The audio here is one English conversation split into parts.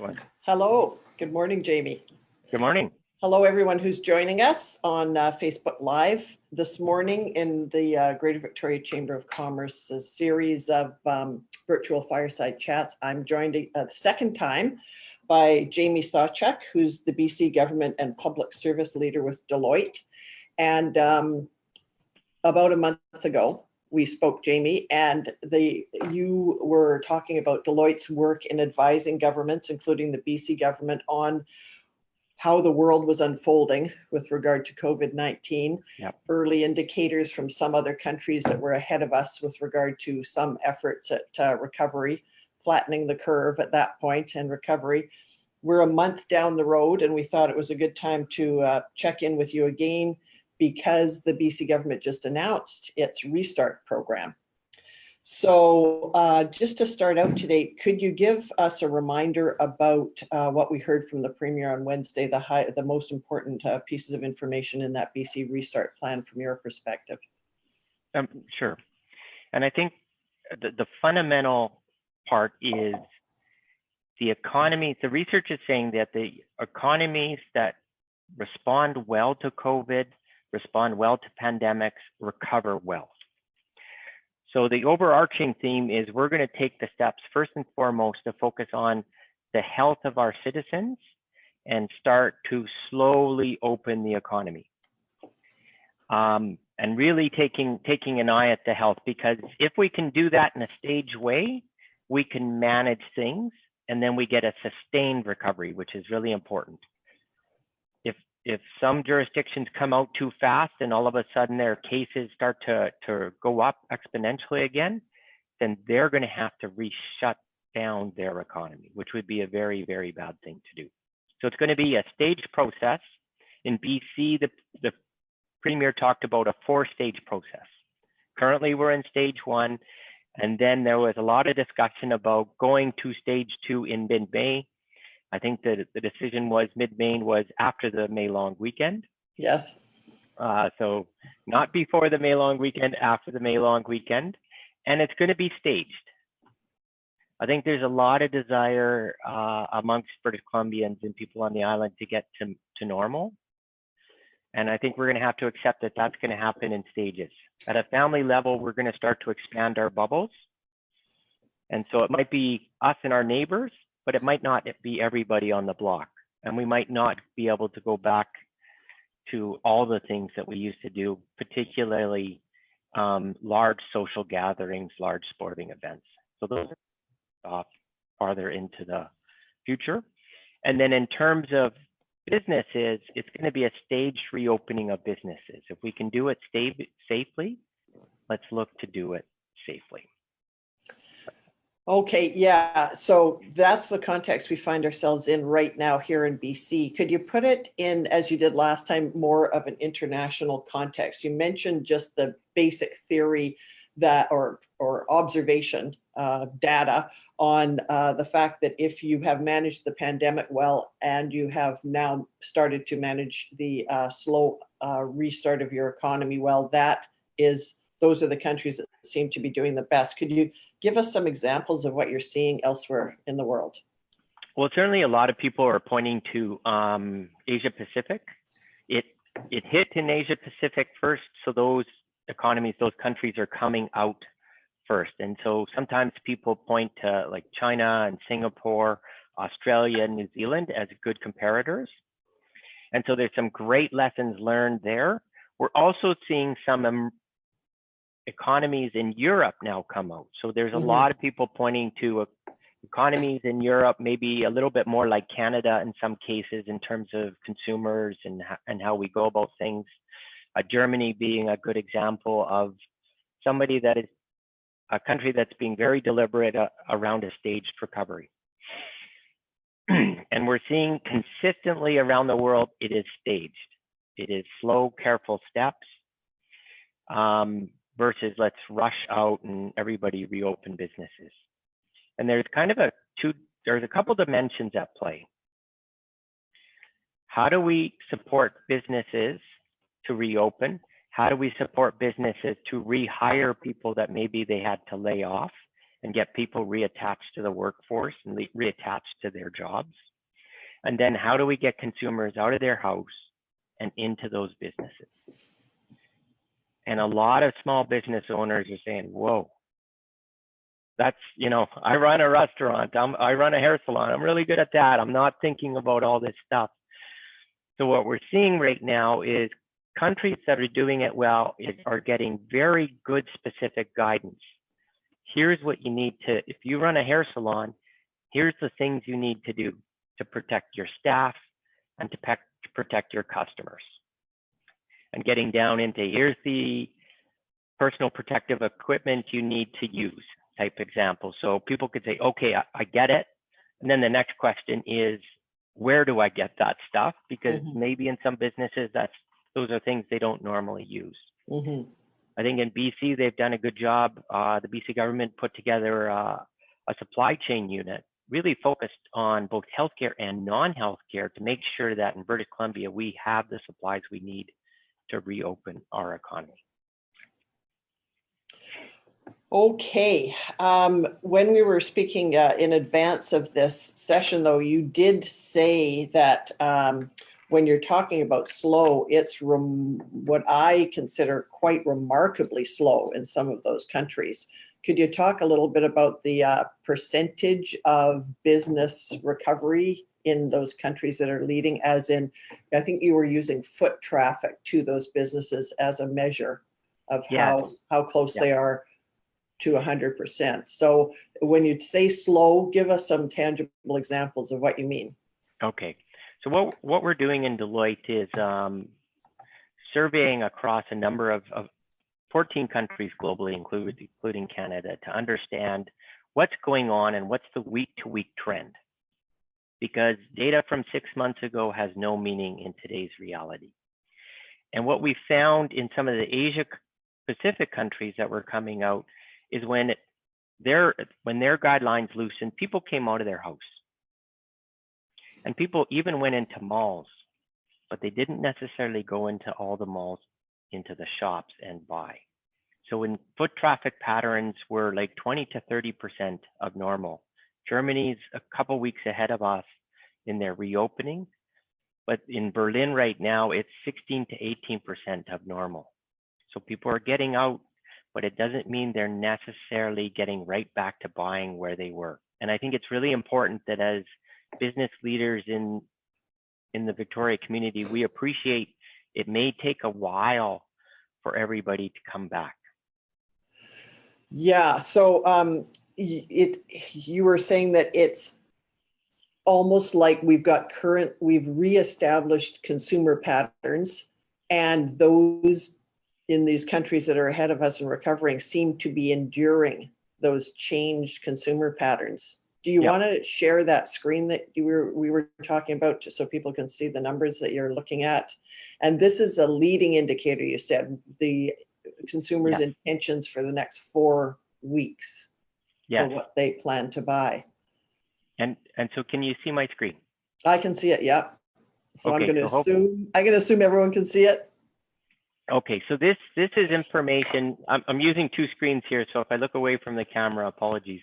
Excellent. Hello. Good morning, Jamie. Good morning. Hello, everyone who's joining us on Facebook Live this morning in the Greater Victoria Chamber of Commerce's series of virtual fireside chats. I'm joined a second time by Jamie Sawchuk, who's the BC Government and Public Service Leader with Deloitte. And about a month ago, we spoke, Jamie, and you were talking about Deloitte's work in advising governments, including the BC government, on how the world was unfolding with regard to COVID-19, early indicators from some other countries that were ahead of us with regard to some efforts at recovery, flattening the curve at that point and recovery. We're a month down the road, and we thought it was a good time to check in with you again, because the BC government just announced its restart program. So just to start out today, could you give us a reminder about what we heard from the Premier on Wednesday, the most important pieces of information in that BC restart plan from your perspective? Sure. And I think the fundamental part is the economy. The research is saying that the economies that respond well to COVID, respond well to pandemics, recover well. So the overarching theme is we're going to take the steps first and foremost to focus on the health of our citizens and start to slowly open the economy. And really taking an eye at the health, because if we can do that in a staged way, we can manage things, and then we get a sustained recovery, which is really important. If some jurisdictions come out too fast and all of a sudden their cases start to go up exponentially again, then they're going to have to re-shut down their economy, which would be a very, very bad thing to do. So it's going to be a staged process. In BC, the Premier talked about a 4-stage process. Currently, we're in stage 1, and then there was a lot of discussion about going to stage 2 in mid-May. I think that the decision was mid-May was after the May long weekend. Yes. So not before the May long weekend, after the May long weekend. And it's going to be staged. I think there's a lot of desire amongst British Columbians and people on the island to get to normal. And I think we're going to have to accept that that's going to happen in stages. At a family level, we're going to start to expand our bubbles. And so it might be us and our neighbors, but it might not be everybody on the block. And we might not be able to go back to all the things that we used to do, particularly large social gatherings, large sporting events. So those are farther into the future. And then in terms of businesses, it's going to be a staged reopening of businesses. If we can do it safely, let's look to do it safely. Okay, yeah, so that's the context we find ourselves in right now here in BC. Could you put it in, as you did last time, more of an international context? You mentioned just the basic theory that, or observation data on the fact that if you have managed the pandemic well and you have now started to manage the slow restart of your economy well, those are the countries that seem to be doing the best. Could you give us some examples of what you're seeing elsewhere in the world? Well, certainly a lot of people are pointing to Asia Pacific. It hit in Asia Pacific first, so those economies, those countries are coming out first. And so sometimes people point to like China and Singapore, Australia, and New Zealand as good comparators. And so there's some great lessons learned there. We're also seeing some economies in Europe now come out. So there's a lot of people pointing to economies in Europe, maybe a little bit more like Canada in some cases in terms of consumers and how we go about things. Germany being a good example of somebody that is a country that's being very deliberate around a staged recovery. And we're seeing consistently around the world, it is staged. It is slow, careful steps. Versus let's rush out and everybody reopen businesses. And there's kind of there's a couple dimensions at play. How do we support businesses to reopen? How do we support businesses to rehire people that maybe they had to lay off? and get people reattached to the workforce and reattached to their jobs? And then how do we get consumers out of their house and into those businesses? And a lot of small business owners are saying, whoa, that's, I run a restaurant, I run a hair salon, I'm really good at that. I'm not thinking about all this stuff. So what we're seeing right now is countries that are doing it well are getting very good specific guidance. Here's what you need to, if you run a hair salon, here's the things you need to do to protect your staff and to protect your customers. And getting down into, here's the personal protective equipment you need to use type example. So people could say, okay, I get it. And then the next question is, where do I get that stuff? Because maybe in some businesses, those are things they don't normally use. I think in BC, they've done a good job. The BC government put together a supply chain unit, really focused on both healthcare and non-healthcare to make sure that in British Columbia, we have the supplies we need to reopen our economy. Okay. When we were speaking in advance of this session, though, you did say that when you're talking about slow, it's what I consider quite remarkably slow in some of those countries. Could you talk a little bit about the percentage of business recovery in those countries that are leading, as in, I think you were using foot traffic to those businesses as a measure of how close they are to 100%. So when you say slow, give us some tangible examples of what you mean. Okay. So what we're doing in Deloitte is surveying across a number of 14 countries globally, including Canada, to understand what's going on and what's the week-to-week trend. Because data from 6 months ago has no meaning in today's reality. And what we found in some of the Asia Pacific countries that were coming out is when their guidelines loosened, people came out of their house. And people even went into malls, but they didn't necessarily go into all the malls, into the shops and buy. So when foot traffic patterns were like 20 to 30% of normal, Germany's a couple weeks ahead of us in their reopening, but in Berlin right now, it's 16 to 18% of normal. So people are getting out, but it doesn't mean they're necessarily getting right back to buying where they were. And I think it's really important that as business leaders in the Victoria community, we appreciate it may take a while for everybody to come back. Yeah, so you were saying that it's almost like we've reestablished consumer patterns, and those in these countries that are ahead of us and recovering seem to be enduring those changed consumer patterns. Do you want to share that screen that we were talking about, just so people can see the numbers that you're looking at? And this is a leading indicator, you said, the consumers' intentions for the next 4 weeks for what they plan to buy. And so can you see my screen? I can see it, yeah. So okay, I'm going to assume everyone can see it. Okay, so this is information. I'm using 2 screens here, so if I look away from the camera, apologies.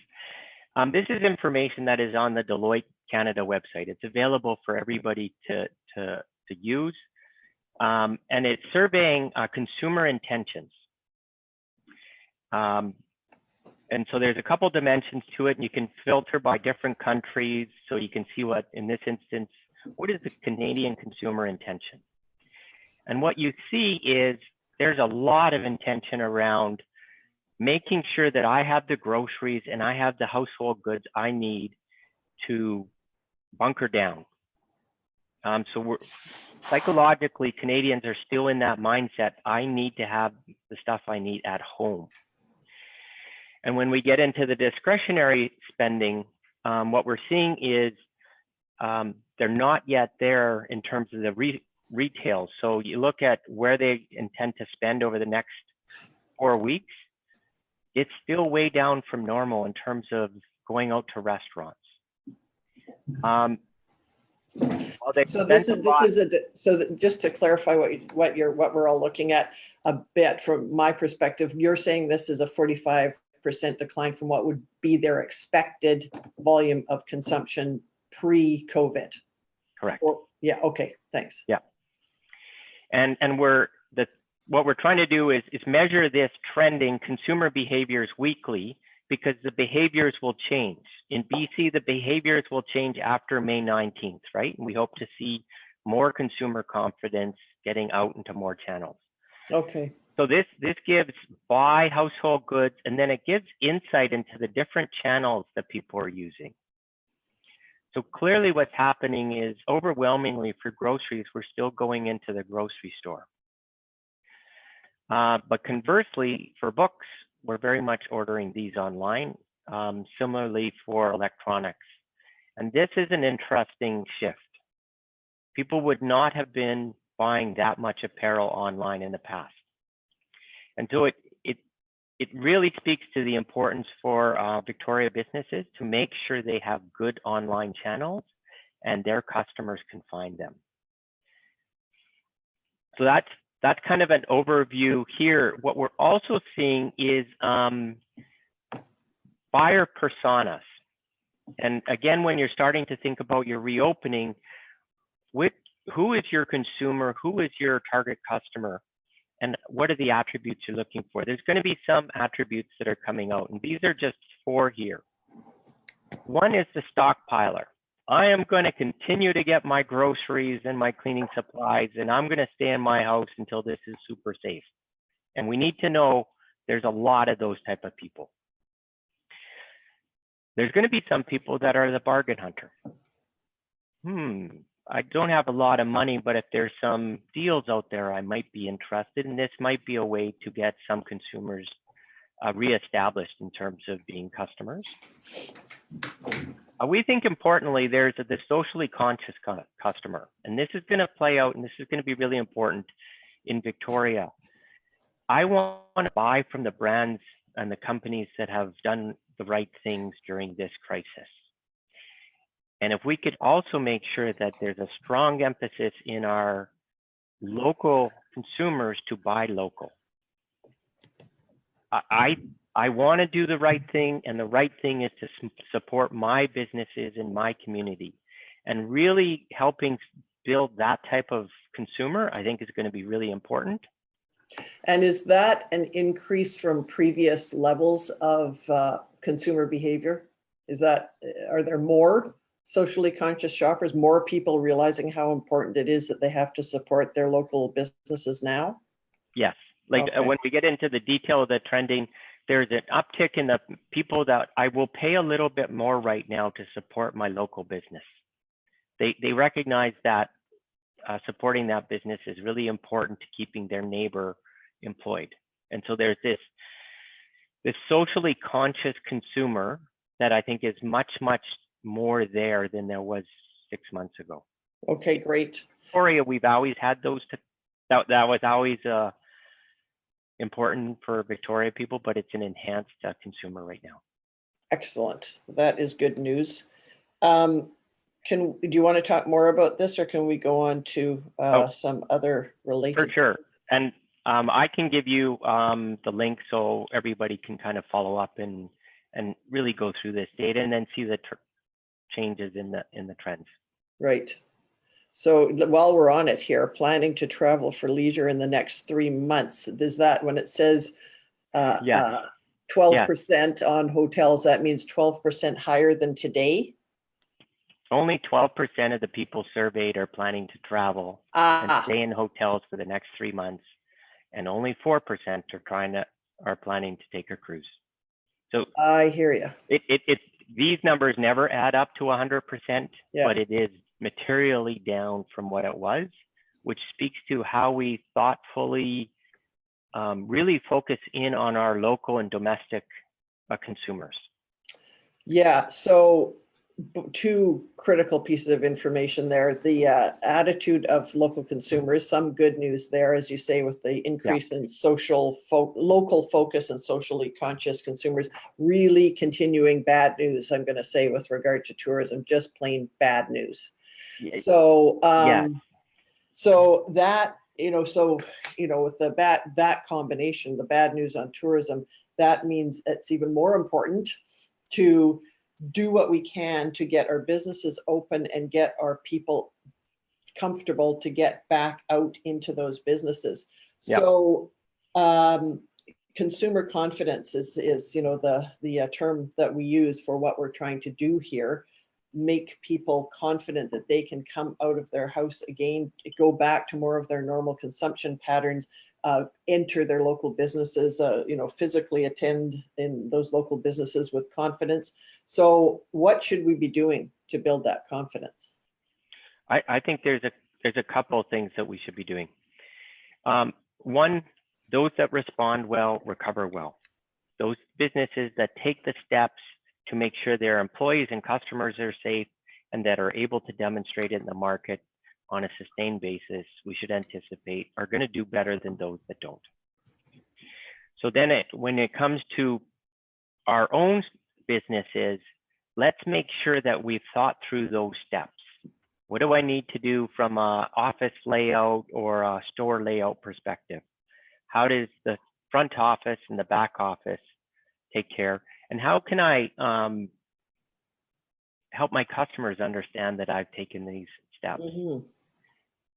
This is information that is on the Deloitte Canada website. It's available for everybody to use, and it's surveying consumer intentions. And so there's a couple dimensions to it, and you can filter by different countries. So you can see what, in this instance, what is the Canadian consumer intention? And what you see is there's a lot of intention around making sure that I have the groceries and I have the household goods I need to bunker down. So psychologically, Canadians are still in that mindset. I need to have the stuff I need at home. And when we get into the discretionary spending, what we're seeing is they're not yet there in terms of the retail. So you look at where they intend to spend over the next 4 weeks, it's still way down from normal in terms of going out to restaurants. So just to clarify what we're all looking at a bit from my perspective, you're saying this is a 45 decline from what would be their expected volume of consumption pre-COVID. Correct. Yeah, okay, thanks. Yeah. And what we're trying to do is measure this trending consumer behaviors weekly, because the behaviors will change. In BC, the behaviors will change after May 19th, right? And we hope to see more consumer confidence getting out into more channels. Okay. So this gives by household goods, and then it gives insight into the different channels that people are using. So clearly what's happening is overwhelmingly for groceries, we're still going into the grocery store. But conversely, for books, we're very much ordering these online, similarly for electronics. And this is an interesting shift. People would not have been buying that much apparel online in the past. And so it really speaks to the importance for Victoria businesses to make sure they have good online channels and their customers can find them. So that's kind of an overview here. What we're also seeing is buyer personas. And again, when you're starting to think about your reopening, who is your consumer? Who is your target customer? And what are the attributes you're looking for? There's going to be some attributes that are coming out, and these are just 4 here. One is the stockpiler. I am going to continue to get my groceries and my cleaning supplies, and I'm going to stay in my house until this is super safe. And we need to know there's a lot of those type of people. There's going to be some people that are the bargain hunter. I don't have a lot of money, but if there's some deals out there, I might be interested. And this might be a way to get some consumers reestablished in terms of being customers. We think importantly, there's the socially conscious customer. And this is going to play out, and this is going to be really important in Victoria. I want to buy from the brands and the companies that have done the right things during this crisis. And if we could also make sure that there's a strong emphasis in our local consumers to buy local. I want to do the right thing, and the right thing is to support my businesses in my community. And really helping build that type of consumer, I think, is going to be really important. And is that an increase from previous levels of consumer behavior? Are there more socially conscious shoppers, more people realizing how important it is that they have to support their local businesses now? Yes. When we get into the detail of the trending, there's an uptick in the people that I will pay a little bit more right now to support my local business. They recognize that supporting that business is really important to keeping their neighbor employed. And so there's this socially conscious consumer that I think is much, much more there than there was 6 months ago. Okay, great. Victoria, we've always had those. That was always important for Victoria people, but it's an enhanced consumer right now. Excellent. That is good news. Do you want to talk more about this, or can we go on to some other related? For sure. And I can give you the link so everybody can kind of follow up and really go through this data and then see the changes in the trends. Right. So while we're on it here, planning to travel for leisure in the next 3 months, is that when it says 12% on hotels, that means 12% higher than today? Only 12% of the people surveyed are planning to travel and stay in hotels for the next 3 months, and only 4% are planning to take a cruise. So I hear you. These numbers never add up to 100%, but it is materially down from what it was, which speaks to how we thoughtfully really focus in on our local and domestic consumers. Yeah, so 2 critical pieces of information there. The attitude of local consumers, some good news there, as you say, with the increase in local focus and socially conscious consumers. Really continuing bad news, I'm going to say, with regard to tourism, just plain bad news. So, so that, with that combination, the bad news on tourism, that means it's even more important to do what we can to get our businesses open and get our people comfortable to get back out into those businesses. Yep. So consumer confidence is the term that we use for what we're trying to do here. Make people confident that they can come out of their house again, go back to more of their normal consumption patterns, enter their local businesses, physically attend in those local businesses with confidence. So what should we be doing to build that confidence? I think there's a couple of things that we should be doing. One, those that respond well recover well. Those businesses that take the steps to make sure their employees and customers are safe and that are able to demonstrate it in the market on a sustained basis, we should anticipate are going to do better than those that don't. So then when it comes to our own businesses, let's make sure that we've thought through those steps. What do I need to do from an office layout or a store layout perspective? How does the front office and the back office take care? And how can I help my customers understand that I've taken these steps? Mm-hmm.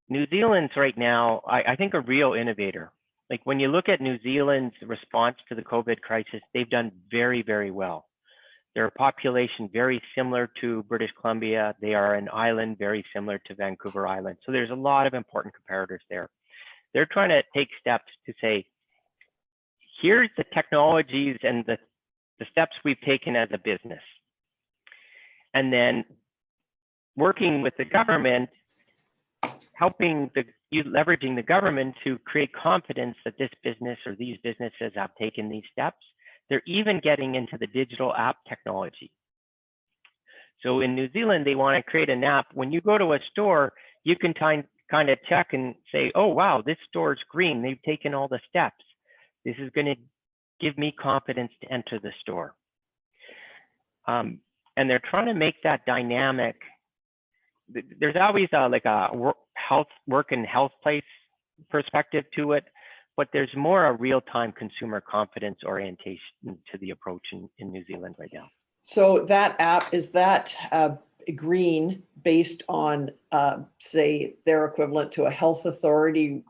New Zealand's right now, I think, a real innovator. Like when you look at New Zealand's response to the COVID crisis, they've done very, very well. They're a population very similar to British Columbia. They are an island very similar to Vancouver Island. So there's a lot of important comparators there. They're trying to take steps to say, here's the technologies and the steps we've taken as a business. And then working with the government, leveraging the government to create confidence that this business or these businesses have taken these steps. They're even getting into the digital app technology. So in New Zealand, they want to create an app. When you go to a store, you can kind of check and say, oh, wow, this store's green. They've taken all the steps. This is going to give me confidence to enter the store. And they're trying to make that dynamic. There's always like a work and health place perspective to it, but there's more a real-time consumer confidence orientation to the approach in New Zealand right now. So that app, is that green based on, say, their equivalent to a health authority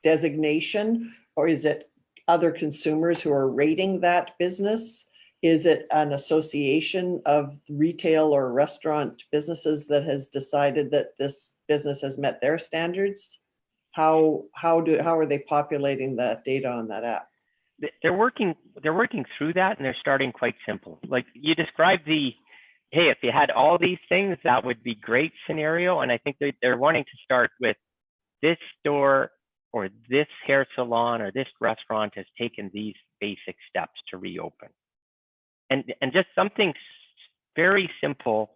designation, or is it other consumers who are rating that business? Is it an association of retail or restaurant businesses that has decided that this business has met their standards? How are they populating that data on that app? They're working through that, and they're starting quite simple. Like you described hey, if you had all these things, that would be great scenario. And I think they're wanting to start with this store or this hair salon or this restaurant has taken these basic steps to reopen. And just something very simple.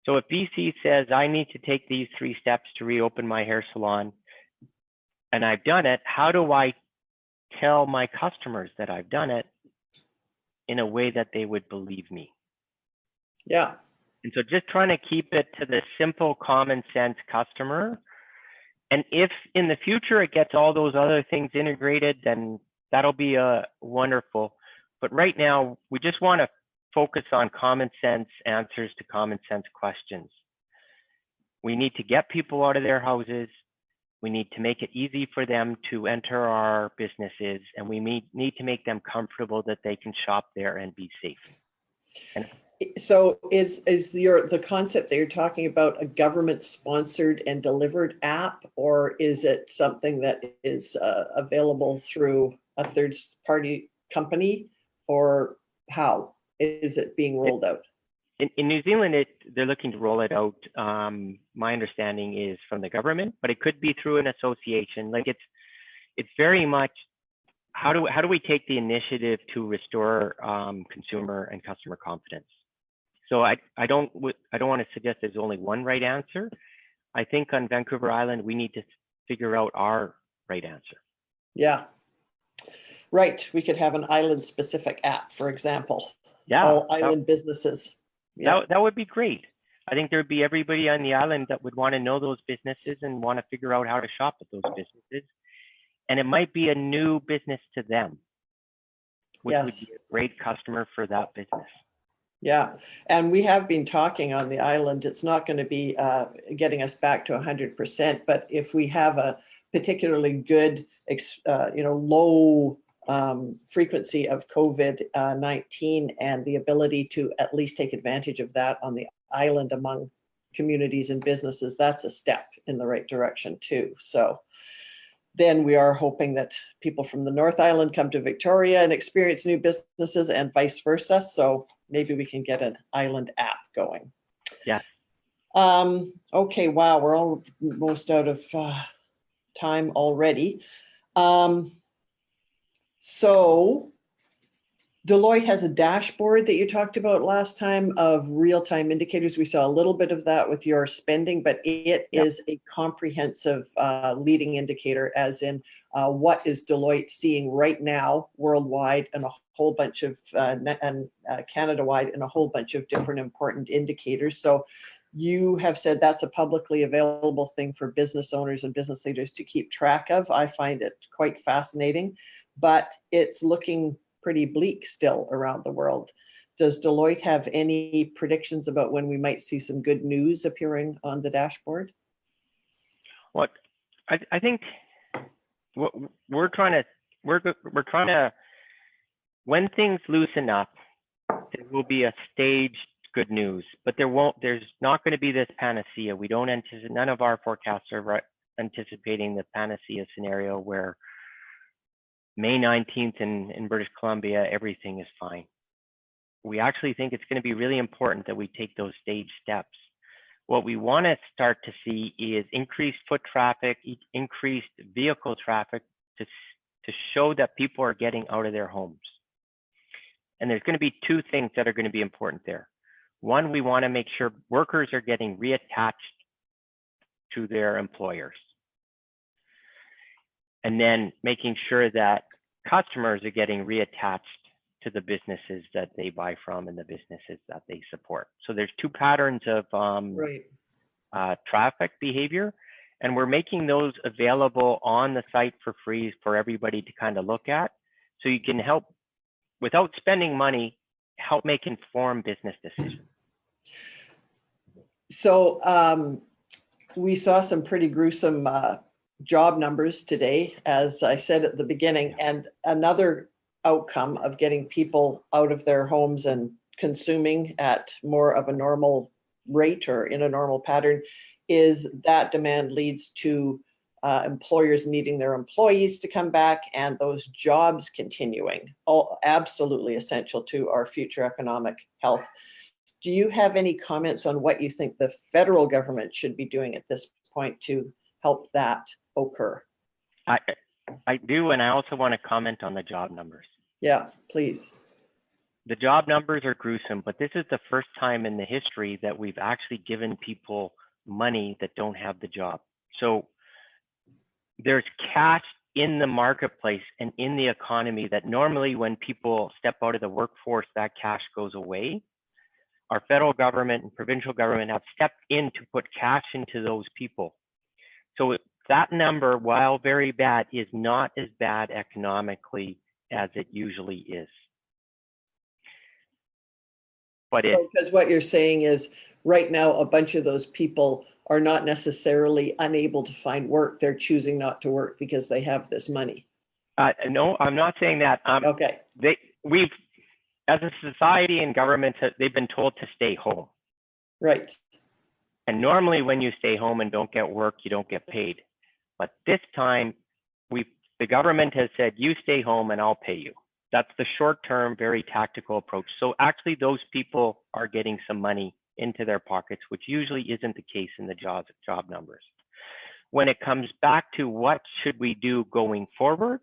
So if BC says, I need to take these 3 steps to reopen my hair salon, and I've done it, how do I tell my customers that I've done it in a way that they would believe me? Yeah. And so just trying to keep it to the simple, common sense customer. And if in the future it gets all those other things integrated, then that'll be wonderful. But right now, we just want to focus on common sense answers to common sense questions. We need to get people out of their houses. We need to make it easy for them to enter our businesses, and we need to make them comfortable that they can shop there and be safe. And so is the concept that you're talking about a government-sponsored and delivered app, or is it something that is available through a third-party company, or how is it being rolled out? In New Zealand, they're looking to roll it out. My understanding is from the government, but it could be through an association. Like it's very much how do we take the initiative to restore consumer and customer confidence? So I don't want to suggest there's only one right answer. I think on Vancouver Island we need to figure out our right answer. Yeah, right. We could have an island-specific app, for example. Yeah, all island businesses. Yeah. That would be great. I think there'd be everybody on the island that would want to know those businesses and want to figure out how to shop at those businesses. And it might be a new business to them. which would Yes. be a great customer for that business. Yeah, and we have been talking on the island. It's not going to be getting us back to 100%, but if we have a particularly good, low frequency of COVID-19 and the ability to at least take advantage of that on the island among communities and businesses, that's a step in the right direction too. So then we are hoping that people from the North Island come to Victoria and experience new businesses and vice versa. So maybe we can get an island app going. Yeah. Okay, wow, we're almost out of time already. So Deloitte has a dashboard that you talked about last time of real-time indicators. We saw a little bit of that with your spending, but it is a comprehensive leading indicator, as in what is Deloitte seeing right now worldwide and a whole bunch of Canada-wide and a whole bunch of different important indicators. So you have said that's a publicly available thing for business owners and business leaders to keep track of. I find it quite fascinating, but it's looking pretty bleak still around the world. Does Deloitte have any predictions about when we might see some good news appearing on the dashboard? Well, I think what we're trying to, when things loosen up, there will be a staged good news, but there's not going to be this panacea. We don't anticipate, none of our forecasts are anticipating the panacea scenario where May 19th in British Columbia, everything is fine. We actually think it's going to be really important that we take those staged steps. What we want to start to see is increased foot traffic, increased vehicle traffic to show that people are getting out of their homes. And there's going to be two things that are going to be important there. One, we want to make sure workers are getting reattached to their employers. And then making sure that customers are getting reattached to the businesses that they buy from and the businesses that they support. So there's two patterns of traffic behavior, and we're making those available on the site for free for everybody to kind of look at. So you can help, without spending money, help make informed business decisions. So we saw some pretty gruesome job numbers today, as I said at the beginning, and another outcome of getting people out of their homes and consuming at more of a normal rate or in a normal pattern is that demand leads to employers needing their employees to come back and those jobs continuing, all absolutely essential to our future economic health. Do you have any comments on what you think the federal government should be doing at this point to help that occur? I do, and I also want to comment on the job numbers. Yeah, please. The job numbers are gruesome, but this is the first time in the history that we've actually given people money that don't have the job. So there's cash in the marketplace and in the economy that normally when people step out of the workforce, that cash goes away. Our federal government and provincial government have stepped in to put cash into those people. So that number, while very bad, is not as bad economically as it usually is. But because what you're saying is right now, a bunch of those people are not necessarily unable to find work. They're choosing not to work because they have this money. No, I'm not saying that. Okay. We've, as a society and government, they've been told to stay home. Right. And normally when you stay home and don't get work, you don't get paid. But this time, the government has said, you stay home and I'll pay you. That's the short-term, very tactical approach. So actually those people are getting some money into their pockets, which usually isn't the case in the job numbers. When it comes back to what should we do going forward,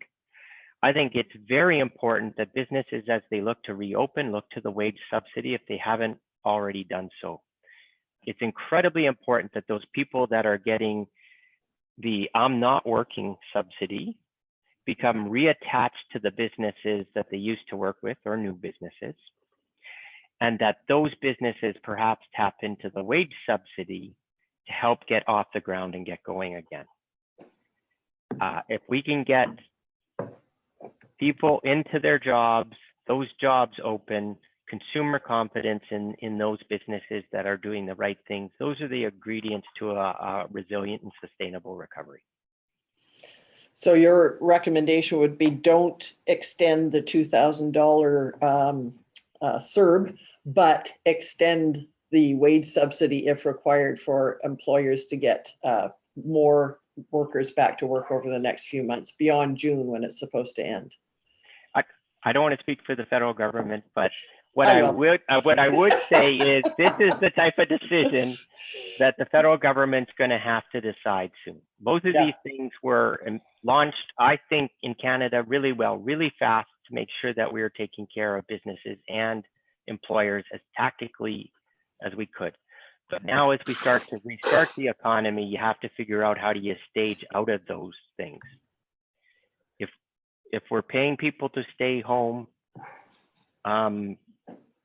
I think it's very important that businesses, as they look to reopen, look to the wage subsidy if they haven't already done so. It's incredibly important that those people that are getting the I'm not working subsidy become reattached to the businesses that they used to work with or new businesses, and that those businesses perhaps tap into the wage subsidy to help get off the ground and get going again. If we can get people into their jobs those jobs open, consumer confidence in those businesses that are doing the right things, those are the ingredients to a resilient and sustainable recovery. So your recommendation would be don't extend the $2,000 CERB, but extend the wage subsidy if required for employers to get more workers back to work over the next few months beyond June when it's supposed to end. I don't want to speak for the federal government, but what I would say is this is the type of decision that the federal government's going to have to decide soon. Both of these things were launched, I think, in Canada really well, really fast to make sure that we were taking care of businesses and employers as tactically as we could. But now as we start to restart the economy, you have to figure out how do you stage out of those things. If we're paying people to stay home, and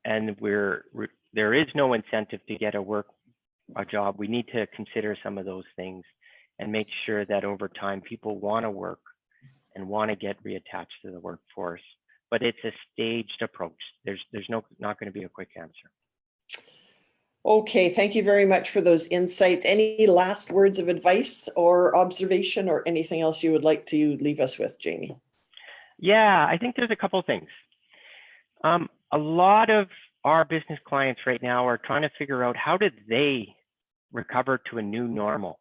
there is no incentive to get a job, we need to consider some of those things and make sure that over time people want to work and want to get reattached to the workforce. But it's a staged approach. There's not going to be a quick answer. Okay, thank you very much for those insights. Any last words of advice or observation or anything else you would like to leave us with, Jamie? Yeah, I think there's a couple of things. A lot of our business clients right now are trying to figure out how did they recover to a new normal.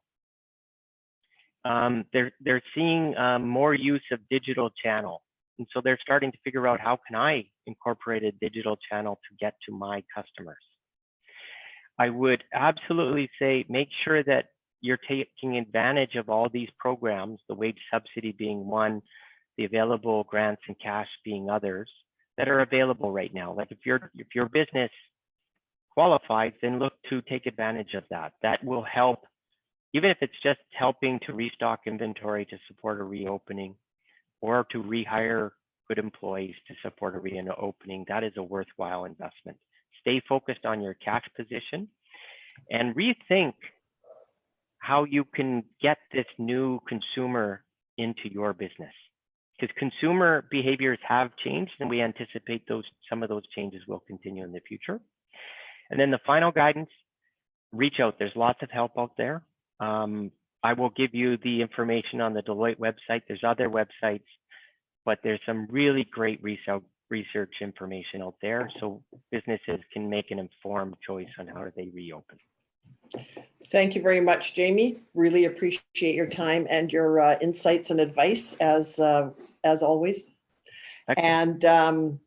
They're seeing more use of digital channel. And so they're starting to figure out how can I incorporate a digital channel to get to my customers. I would absolutely say make sure that you're taking advantage of all these programs, the wage subsidy being one, the available grants and cash being others that are available right now. Like if your business qualifies, then look to take advantage of that. That will help, even if it's just helping to restock inventory to support a reopening or to rehire good employees to support a reopening. That is a worthwhile investment. Stay focused on your cash position and rethink how you can get this new consumer into your business. Because consumer behaviors have changed and we anticipate some of those changes will continue in the future. And then the final guidance, reach out. There's lots of help out there. I will give you the information on the Deloitte website. There's other websites, but there's some really great research information out there so businesses can make an informed choice on how do they reopen. Thank you very much, Jamie. Really appreciate your time and your insights and advice as always. Excellent. And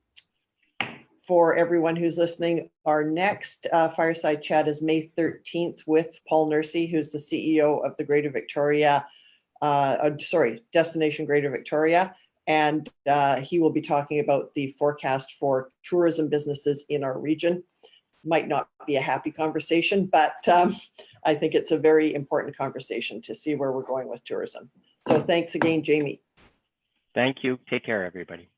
for everyone who's listening, our next Fireside Chat is May 13th with Paul Nursey, who's the CEO of the Destination Greater Victoria. And he will be talking about the forecast for tourism businesses in our region. Might not be a happy conversation, but I think it's a very important conversation to see where we're going with tourism. So thanks again, Jamie. Thank you. Take care, everybody.